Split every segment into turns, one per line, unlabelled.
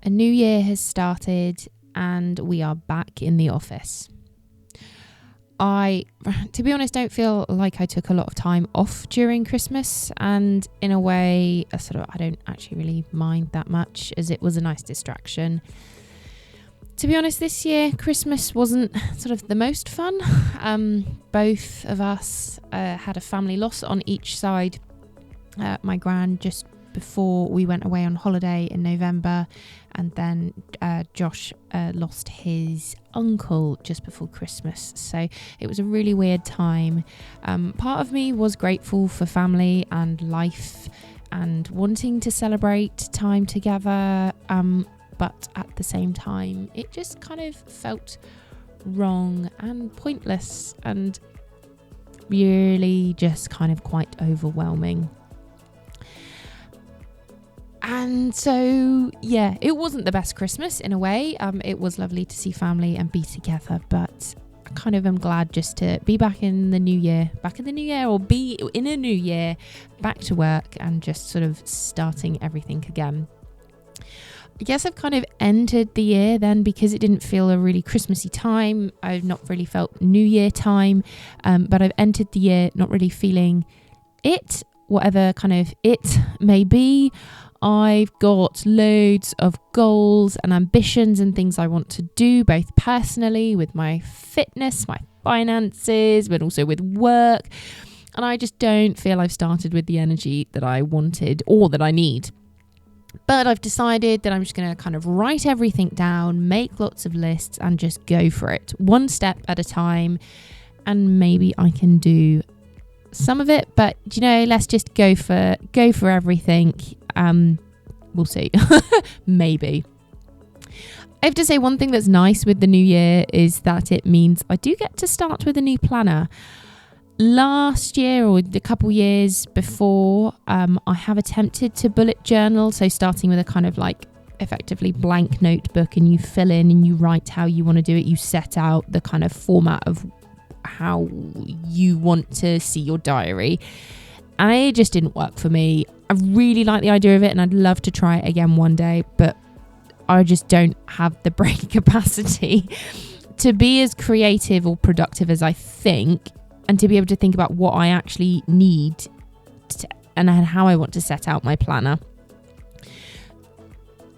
A new year has started and we are back in the office. I, to be honest, don't feel like I took a lot of time off during Christmas, and in a way, I don't actually really mind that much, as it was a nice distraction. To be honest, this year, Christmas wasn't sort of the most fun. Both of us had a family loss on each side. My gran just before we went away on holiday in November, and then Josh lost his uncle just before Christmas. So it was a really weird time. Part of me was grateful for family and life and wanting to celebrate time together, but at the same time it just kind of felt wrong and pointless and really just kind of quite overwhelming. And so, yeah, it wasn't the best Christmas in a way. It was lovely to see family and be together, but I kind of am glad just to be back in the new year, or be in a new year, back to work and just sort of starting everything again. I guess I've kind of entered the year then, because it didn't feel a really Christmassy time. I've not really felt New Year time, but I've entered the year not really feeling it, whatever kind of it may be. I've got loads of goals and ambitions and things I want to do, both personally with my fitness, my finances, but also with work. And I just don't feel I've started with the energy that I wanted or that I need. But I've decided that I'm just going to kind of write everything down, make lots of lists and just go for it, one step at a time. And maybe I can do some of it, but let's just go for everything. We'll see. Maybe. I have to say, one thing that's nice with the new year is that it means I do get to start with a new planner. Last year or the couple years before, I have attempted to bullet journal. So starting with a kind of like effectively blank notebook, and you fill in and you write how you want to do it. You set out the kind of format of how you want to see your diary. And it just didn't work for me. I really like the idea of it and I'd love to try it again one day, but I just don't have the brain capacity to be as creative or productive as I think, and to be able to think about what I actually need and how I want to set out my planner.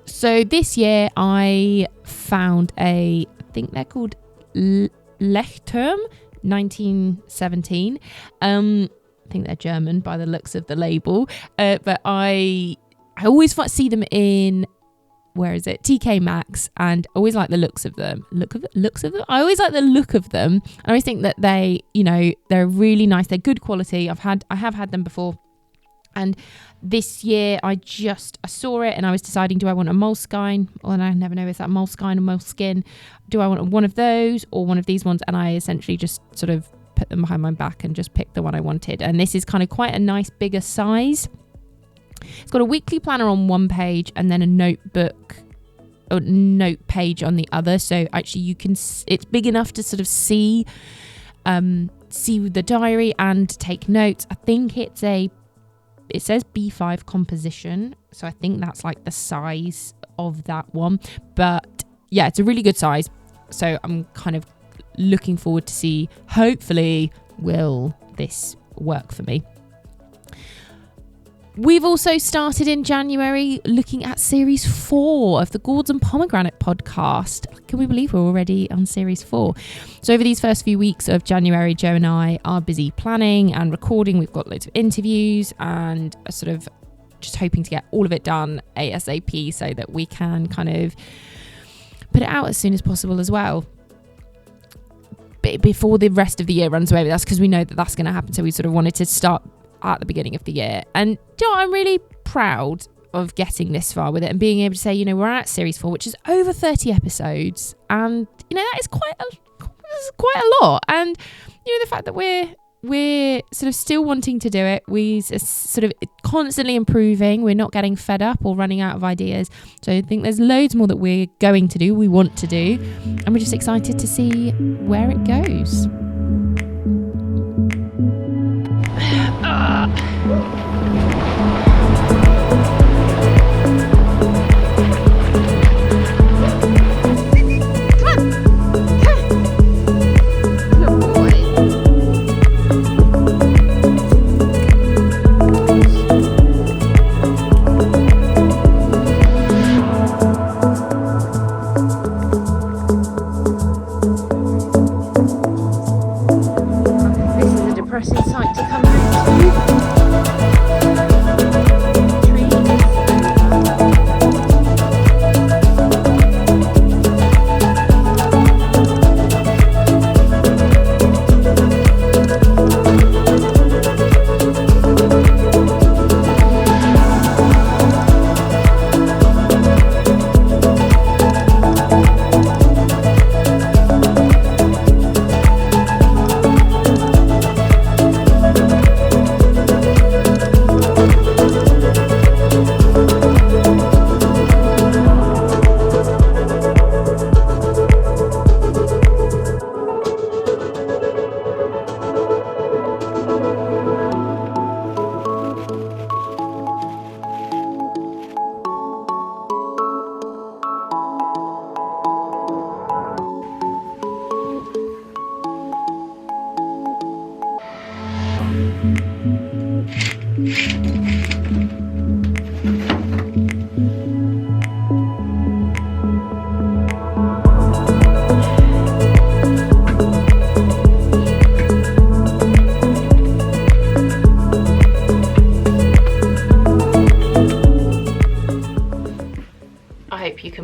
So this year I found I think they're called Leuchtturm 1917. I think they're German by the looks of the label, but I always see them in where is it? TK Maxx, and I always like the looks of them. Looks of them? I always like the look of them. I always think that they, they're really nice. They're good quality. I have had them before. And this year I saw it and I was deciding, do I want a Moleskine? And I never know, is that Moleskine or Moleskin? Do I want one of those or one of these ones? And I essentially just sort of put them behind my back and just picked the one I wanted. And this is kind of quite a nice bigger size. It's got a weekly planner on one page and then a note page on the other. So actually it's big enough to sort of see the diary and take notes. I think it says B5 composition. So I think that's like the size of that one. But yeah, it's a really good size. So I'm kind of looking forward to see, hopefully, will this work for me. We've also started in January looking at series 4 of the Gourds and Pomegranate podcast. Can we believe we're already on series 4? So over these first few weeks of January, Joe and I are busy planning and recording. We've got loads of interviews and sort of just hoping to get all of it done ASAP so that we can kind of put it out as soon as possible as well, before the rest of the year runs away with us, because we know that that's going to happen. So we sort of wanted to start at the beginning of the year. And I'm really proud of getting this far with it and being able to say, we're at series 4, which is over 30 episodes. And, that is quite a lot. And, the fact that we're sort of still wanting to do it. We sort of constantly improving. We're not getting fed up or running out of ideas. So I think there's loads more that we're going to do, we want to do. And we're just excited to see where it goes.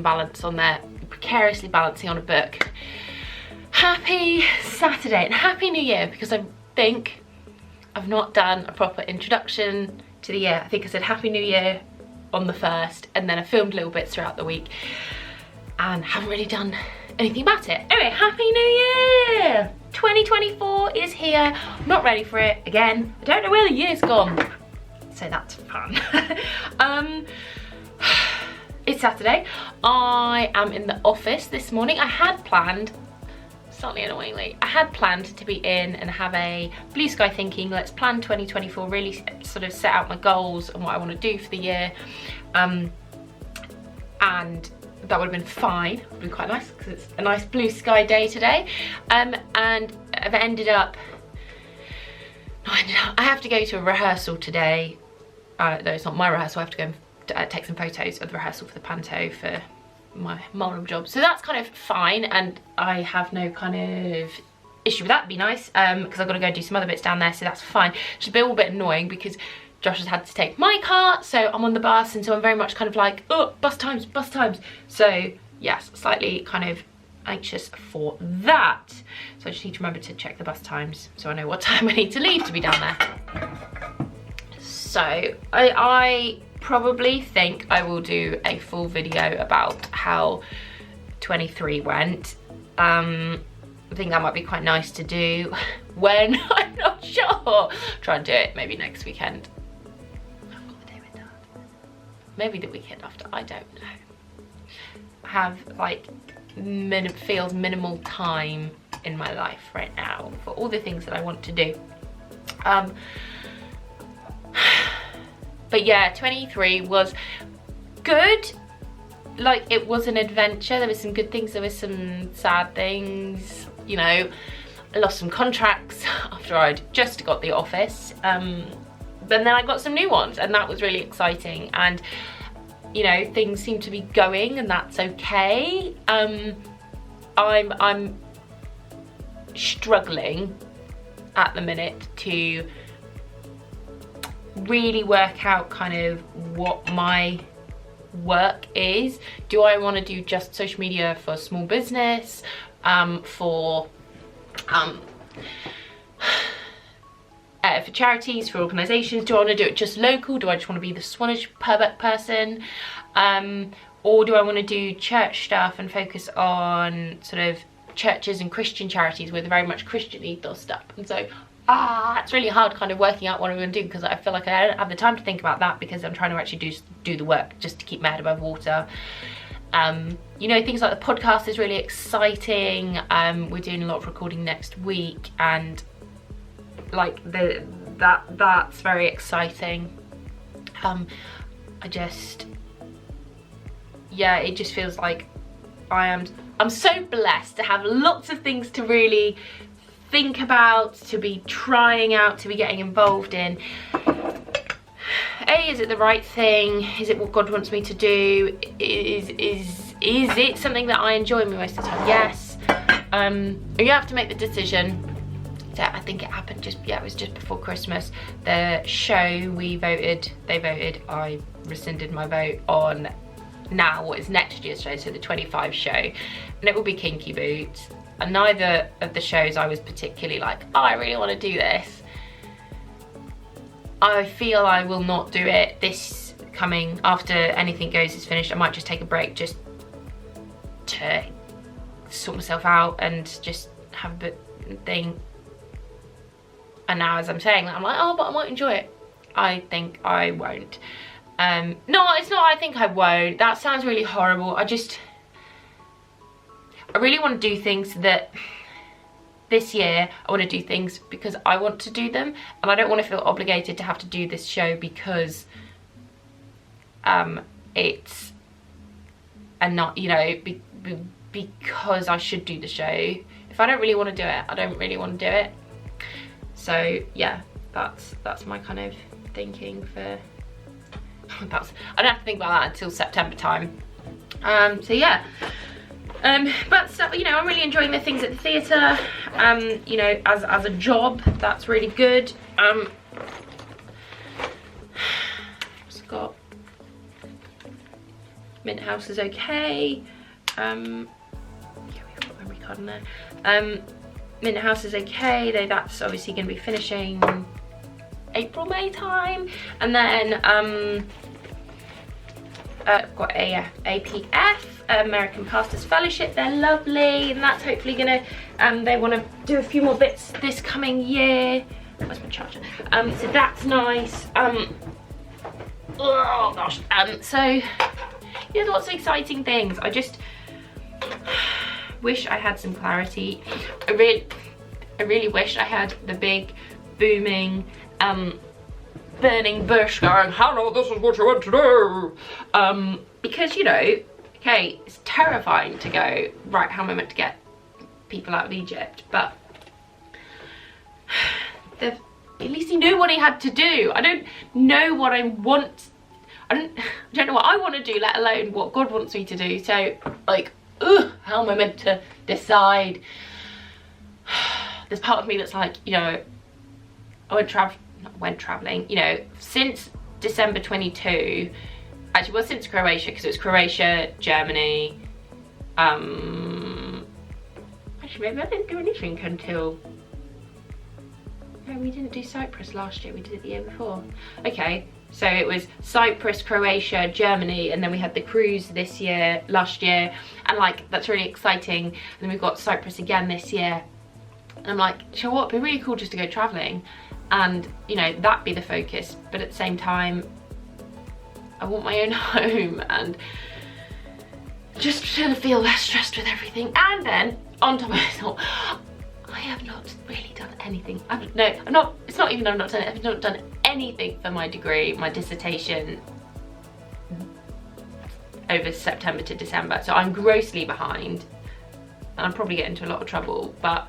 Balance on there, precariously balancing on a book. Happy Saturday and Happy New Year, because I think I've not done a proper introduction to the year. I think I said Happy New Year on the 1st and then I filmed little bits throughout the week and haven't really done anything about it. Anyway, Happy New Year! 2024 is here. I'm not ready for it again. I don't know where the year's gone, so that's fun. It's Saturday. I am in the office this morning. I had planned, slightly annoyingly, I had planned to be in and have a blue sky thinking, let's plan 2024, really sort of set out my goals and what I want to do for the year. And that would have been fine. It would have been quite nice because it's a nice blue sky day today. And I've ended up, I have to go to a rehearsal today. No, it's not my rehearsal. I have to go and take some photos of the rehearsal for the panto for my moral job, so that's kind of fine and I have no kind of issue with that. It'd be nice because I've got to go do some other bits down there, so that's fine. It's a little bit annoying because Josh has had to take my car, so I'm on the bus, and so I'm very much kind of like, oh, bus times. So yes, slightly kind of anxious for that. So I just need to remember to check the bus times so I know what time I need to leave to be down there. So I probably think I will do a full video about how 23 went. I think that might be quite nice to do when I'm not sure. Try and do it maybe next weekend. I've got the day with Dad. Maybe the weekend after, I don't know. Have like feels minimal time in my life right now for all the things that I want to do. But yeah, 23 was good. Like, it was an adventure. There were some good things, there were some sad things. You know, I lost some contracts after I'd just got the office. But then I got some new ones, and that was really exciting. And you know, things seem to be going, and that's okay. I'm struggling at the minute to really work out kind of what my work is. Do I want to do just social media for small business, for charities, for organisations? Do I want to do it just local? Do I just want to be the Swanage person? Or do I want to do church stuff and focus on sort of churches and Christian charities with very much Christian ethos stuff? And so it's really hard kind of working out what I'm going to do, because I feel like I don't have the time to think about that, because I'm trying to actually do the work just to keep my head above water. You know, things like the podcast is really exciting. We're doing a lot of recording next week, and like that's very exciting. It just feels like I'm so blessed to have lots of things to really think about, to be trying out, to be getting involved in. Is it the right thing? Is it what God wants me to do? Is it something that I enjoy most of the time? Yes. You have to make the decision. So I think it happened it was just before Christmas. The show, they voted, I rescinded my vote on now what is next year's show, so the 25 show, and it will be Kinky Boots. And neither of the shows I was particularly like, oh, I really want to do this. I feel I will not do it this coming, after Anything Goes is finished. I might just take a break just to sort myself out and just have a bit thing. And now as I'm saying that, I'm like, oh, but I might enjoy it. I think I won't. No, it's not I think I won't. That sounds really horrible. I really want to do things that this year, I want to do things because I want to do them, and I don't want to feel obligated to have to do this show because it's, and not, you know, because I should do the show. If I don't really want to do it, I don't really want to do it. So yeah, that's my kind of thinking for I don't have to think about that until September time. So yeah. But stuff, you know, I'm really enjoying the things at the theatre. You know, as a job, that's really good. Just got Mint House is okay. Yeah, we've got memory card in there. Mint House is okay. That's obviously going to be finishing April, May time, and then I've got a APF, American Pastors Fellowship. They're lovely, and that's hopefully gonna they want to do a few more bits this coming year. Where's my charger? So that's nice. Oh gosh. So yeah, lots of exciting things. I just wish I had some clarity. I really wish I had the big booming burning bush going, hello, this is what you want to do. Because, you know, okay, it's terrifying to go, right, how am I meant to get people out of Egypt? But at least he knew what he had to do. I don't know what I want. I don't know what I want to do, let alone what God wants me to do. So, like, how am I meant to decide? There's part of me that's like, you know, I won't travel.
went traveling. You know, since December 22, actually, well, since Croatia, because it was Croatia, Germany. Actually, maybe I didn't do anything until. No, we didn't do Cyprus last year. We did it the year before. Okay, so it was Cyprus, Croatia, Germany, and then we had the cruise last year, and like that's really exciting. And then we've got Cyprus again this year. And I'm like, you know what? It'd be really cool just to go traveling, and you know that be the focus. But at the same time, I want my own home and just to feel less stressed with everything. And then on top of it all, I have not really done anything. It's not even I've not done it. I've not done anything for my degree, my dissertation over September to December. So I'm grossly behind and I'm probably getting into a lot of trouble, but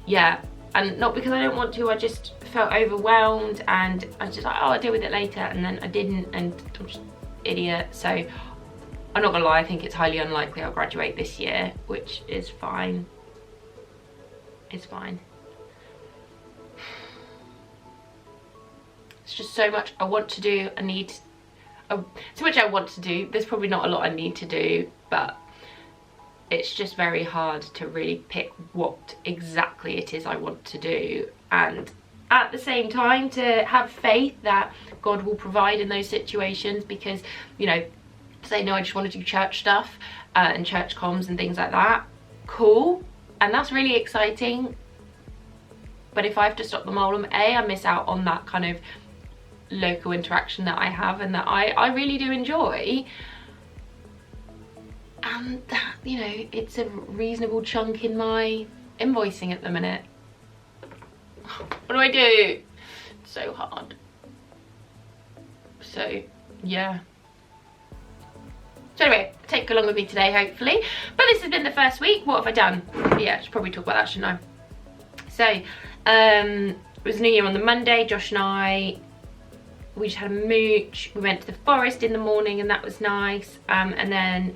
yeah. And not because I don't want to, I just felt overwhelmed and I was just like, oh, I'll deal with it later, and then I didn't, and I'm just an idiot. So I'm not gonna lie, I think it's highly unlikely I'll graduate this year, which is fine. It's fine. It's just so much I want to do. So much I want to do. There's probably not a lot I need to do, but it's just very hard to really pick what exactly it is I want to do, and at the same time to have faith that God will provide in those situations, because, you know, say no, I just want to do church stuff and church comms and things like that. Cool. And that's really exciting, but if I have to stop the mole, I miss out on that kind of local interaction that I have and that I really do enjoy, and that, you know, it's a reasonable chunk in my invoicing at the minute. What do I do? It's so hard. So yeah. So anyway, take along with me today, hopefully. But this has been the first week. What have I done? Yeah, I should probably talk about that, shouldn't I? So, it was New Year on the Monday. Josh and we just had a mooch. We went to the forest in the morning and that was nice. And then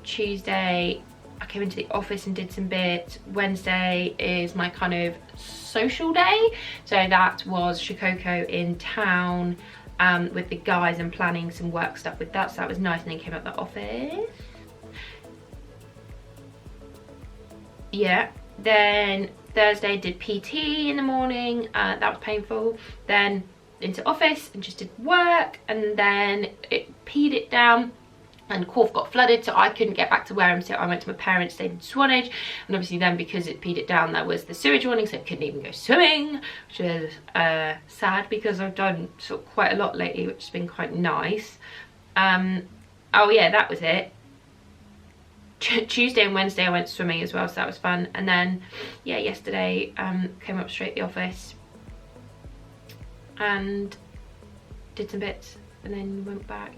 Tuesday, I came into the office and did some bits. Wednesday is my kind of social day. So that was Shikoku in town. With the guys and planning some work stuff with that, so that was nice. And then came out the office. Yeah, then Thursday did PT in the morning, that was painful. Then into office and just did work, and then it peed it down and Corf got flooded, so I couldn't get back to Wareham, so I went to my parents, stayed in Swanage, and obviously then because it peed it down there was the sewage warning, so I couldn't even go swimming, which is sad because I've done sort of quite a lot lately, which has been quite nice. Oh yeah, that was it. Tuesday and Wednesday I went swimming as well, so that was fun. And then yeah, yesterday came up straight to the office and did some bits and then went back.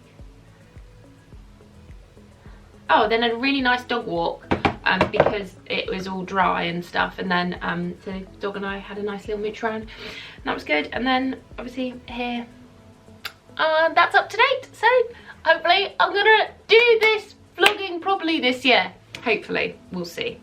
Oh, then a really nice dog walk because it was all dry and stuff, and then so the dog and I had a nice little mooch around and that was good. And then obviously here that's up to date, so hopefully I'm gonna do this vlogging properly this year. Hopefully, we'll see.